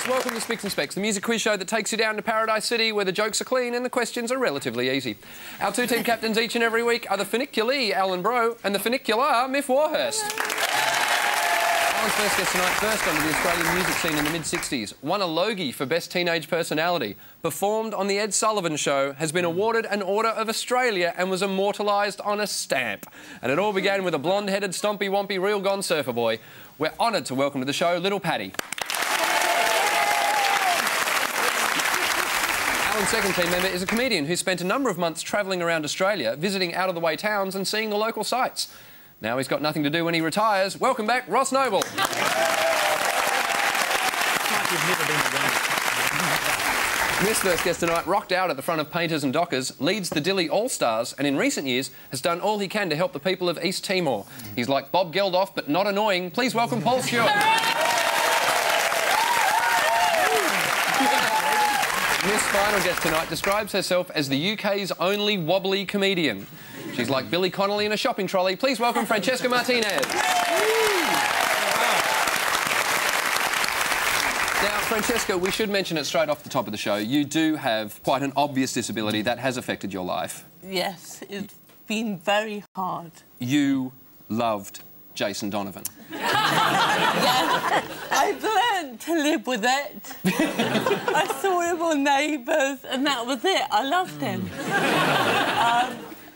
Welcome to Spicks and Specks, the music quiz show that takes you down to Paradise City where the jokes are clean and the questions are relatively easy. Our two team captains each and every week are the Funiculi, Alan Bro, and the Funicular, Miff Warhurst. Alan's first guest tonight, first onto the Australian music scene in the mid-60s, won a Logie for Best Teenage Personality, performed on The Ed Sullivan Show, has been awarded an Order of Australia and was immortalised on a stamp. And it all began with a blonde-headed, stompy-wompy, real-gone surfer boy. We're honoured to welcome to the show Little Paddy. Alan's second team member is a comedian who spent a number of months travelling around Australia, visiting out-of-the-way towns and seeing the local sights. Now he's got nothing to do when he retires. Welcome back, Ross Noble. This first guest tonight rocked out at the front of Painters and Dockers, leads the Dilly All-Stars, and in recent years has done all he can to help the people of East Timor. He's like Bob Geldof, but not annoying. Please welcome Paul Stewart. This final guest tonight describes herself as the UK's only wobbly comedian. She's like Billy Connolly in a shopping trolley. Please welcome Francesca Martinez. Now, Francesca, we should mention it straight off the top of the show. You do have quite an obvious disability that has affected your life. Yes, it's been very hard. You loved Jason Donovan. Yes, I've learned to live with it. I saw him on Neighbours and that was it. I loved him.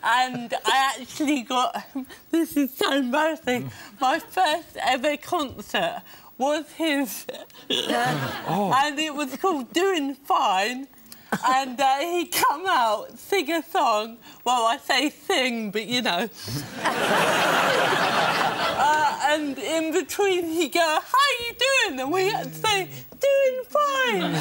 And I actually got... This is so embarrassing. My first ever concert was his. And it was called Doing Fine. And he'd come out, sing a song. Well, I say sing, but you know. And in between he'd go, how you doing? And we had to say, doing fine.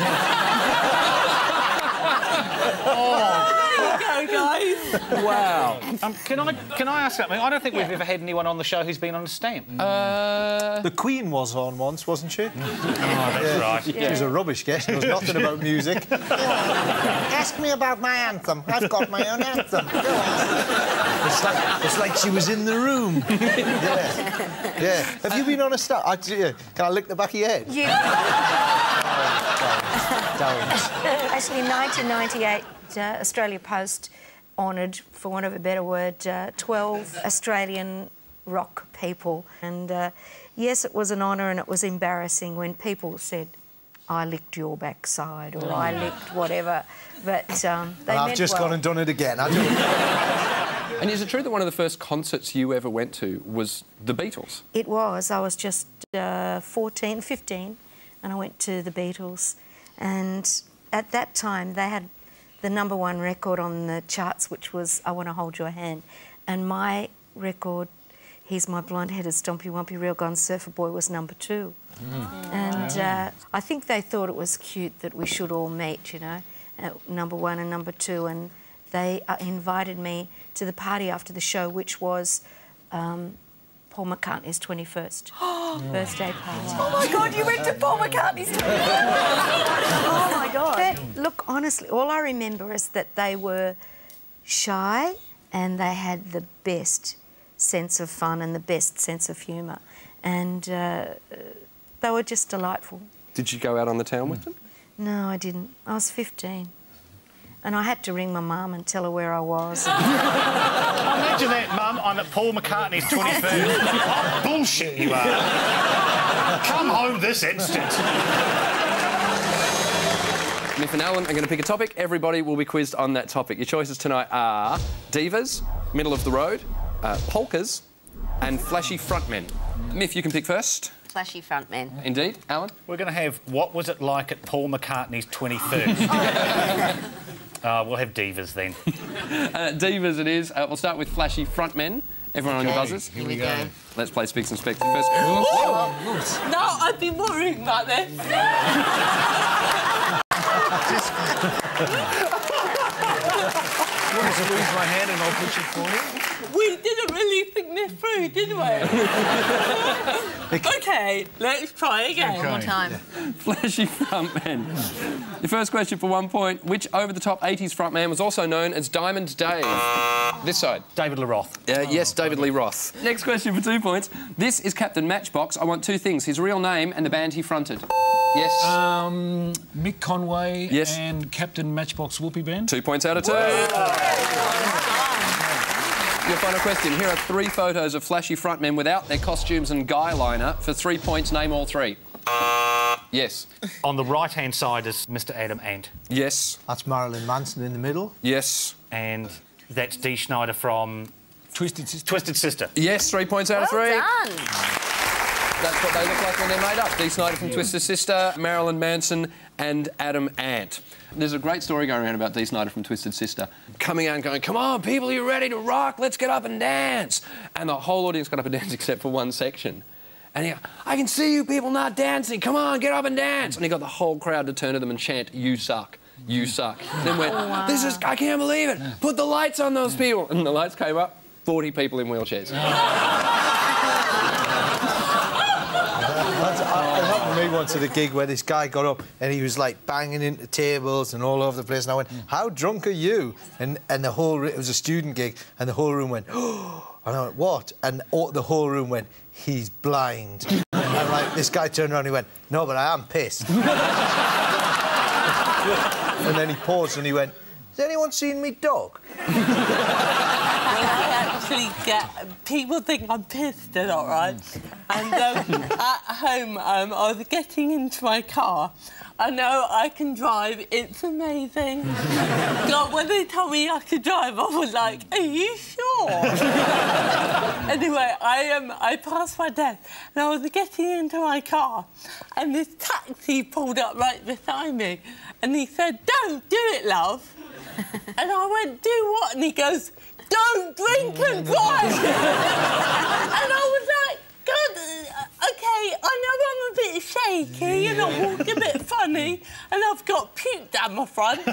There you go, guys. Wow. Can I ask something? I don't think we've ever had anyone on the show who's been on a stamp. The Queen was on once, wasn't she? Oh, that's right. She was a rubbish guest. Knows nothing about music. Ask me about my anthem. I've got my own anthem. Go on. It's like she was in the room. Yeah. Have you been on a stamp? Can I lick the back of your head? Don't. Actually, in 1998, Australia Post honoured, for want of a better word, 12 Australian rock people. And, yes, it was an honour and it was embarrassing when people said, I licked your backside or I licked whatever. But they I've just gone and done it again. I do it. And is it true that one of the first concerts you ever went to was the Beatles? It was. I was just 14, 15, and I went to the Beatles. And at that time, they had the #1 record on the charts, which was I Want to Hold Your Hand. And my record, He's My Blonde-Headed Stompy-Wumpy Real Gone Surfer Boy, was #2. And I think they thought it was cute that we should all meet, you know, #1 and #2. And they invited me to the party after the show, which was Paul McCartney's 21st birthday party. Oh, my God, you went to Paul McCartney's 21st? Oh, my God. But, look, honestly, all I remember is that they were shy and they had the best sense of fun and the best sense of humour. And they were just delightful. Did you go out on the town with them? No, I didn't. I was 15. And I had to ring my mum and tell her where I was. Imagine that, Mum. I'm at Paul McCartney's 21st. Oh, bullshit you are. Come home this instant. Miff and Alan are going to pick a topic. Everybody will be quizzed on that topic. Your choices tonight are divas, middle of the road, polkas, and flashy frontmen. Miff, you can pick first. Flashy frontmen. Indeed. Alan? We're going to have what was it like at Paul McCartney's 21st? We'll have divas then. Divas it is. We'll start with flashy frontmen. Everyone on your buzzers? Here we go. Let's play Spicks and Specks first. No, I've been worrying about this. You want to squeeze my hand and I'll push it for you? We didn't really think this through, did we? OK, let's try again. One more time. Flashy frontman. Your first question for 1 point. Which over-the-top 80s frontman was also known as Diamond Dave? This side. David Lee Roth. Yes, David Lee Roth. Next question for 2 points. This is Captain Matchbox. I want 2 things. His real name and the band he fronted. Yes. Mick Conway Yes. and Captain Matchbox Whoopie Band. 2 points out of 2. Your final question. Here are 3 photos of flashy frontmen without their costumes and guy liner. For 3 points, name all 3. Yes. On the right-hand side is Mr. Adam Ant. Yes. That's Marilyn Manson in the middle. Yes. And that's Dee Snider from Twisted Sister. Twisted Sister. Yes, 3 points out of 3. Well done. That's what they look like when they're made up. Dee Snider from Twisted Sister, Marilyn Manson and Adam Ant. There's a great story going around about Dee Snider from Twisted Sister coming out and going, "Come on, people, are you ready to rock? Let's get up and dance." And the whole audience got up and danced except for one section. And he goes, "I can see you people not dancing. Come on, get up and dance." And he got the whole crowd to turn to them and chant, "You suck. You suck." Then went, "This is, I can't believe it. Put the lights on those people." And the lights came up, 40 people in wheelchairs. It happened to me once at a gig where this guy got up and he was like banging into tables and all over the place, and I went, "How drunk are you?" And the whole it was a student gig, and the whole room went, "Oh," and I went, "What?" And the whole room went, "He's blind." And I'm like, this guy turned around and he went, "No, but I am pissed." And then he paused and he went, "Has anyone seen me dog?" I actually get... People think I'm pissed a lot, right? And at home, I was getting into my car. I know I can drive. It's amazing. God, when they told me I could drive, I was like, "Are you sure?" Anyway, I passed my test and I was getting into my car and this taxi pulled up right beside me and he said, "Don't do it, love." And I went, "Do what?" And he goes, "Don't drink and drive." And I was like, "God, OK, I know I'm a bit shaky and I walk a bit funny and I've got puke down my front."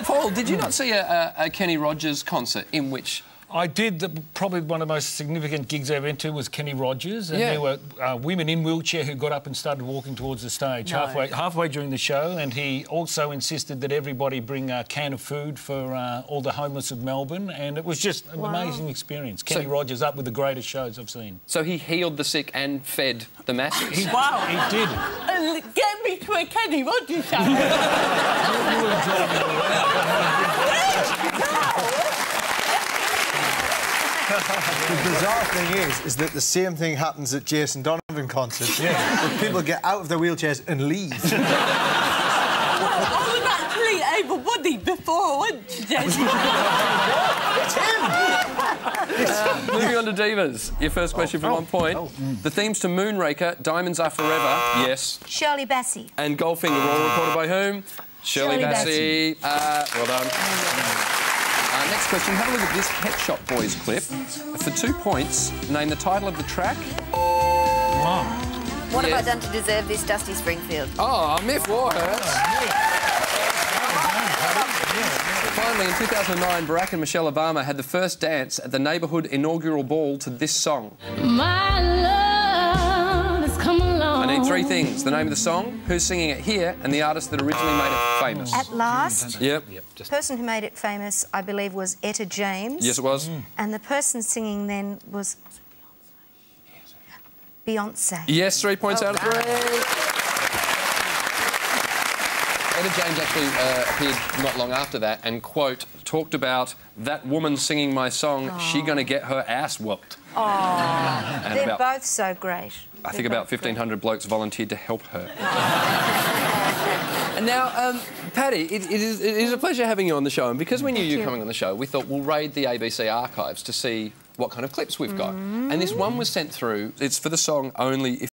Paul, did you not see a Kenny Rogers concert in which... I did. Probably one of the most significant gigs I ever went to was Kenny Rogers, and there were women in wheelchair who got up and started walking towards the stage halfway during the show, and he also insisted that everybody bring a can of food for all the homeless of Melbourne, and it was just an amazing experience. Kenny Rogers up with the greatest shows I've seen. So he healed the sick and fed the masses? Wow. He did. Get me to a Kenny Rogers show. The bizarre thing is that the same thing happens at Jason Donovan concerts. Where people get out of their wheelchairs and leave. I was actually able-bodied before I went to Jason. It's him! Moving on to Divas. Your first question for 1 point. The themes to Moonraker, Diamonds Are Forever, yes. Shirley Bassey. And Goldfinger were all recorded by whom? Shirley Bassey. Well done. Next question. Have a look at this Pet Shop Boys clip. For 2 points, name the title of the track. What have I done to deserve this, Dusty Springfield? Oh, Miff Warhurst. Finally, in 2009, Barack and Michelle Obama had the first dance at the neighbourhood inaugural ball to this song. My love has come along. I need 3 things. The name of the song, who's singing it here, and the artist that originally made it famous. At last, Yep. the person who made it famous, I believe, was Etta James. Yes, it was. And the person singing then was Beyonce. Yes, 3 points out of 3. Etta James actually appeared not long after that and, quote, talked about that woman singing my song, she gonna get her ass whooped. Oh, they're both so great. I think about 1,500 blokes volunteered to help her. And now, Paddy, it is a pleasure having you on the show, and because we knew you coming on the show, we thought we'll raid the ABC archives to see what kind of clips we've got. And this one was sent through. It's for the song Only If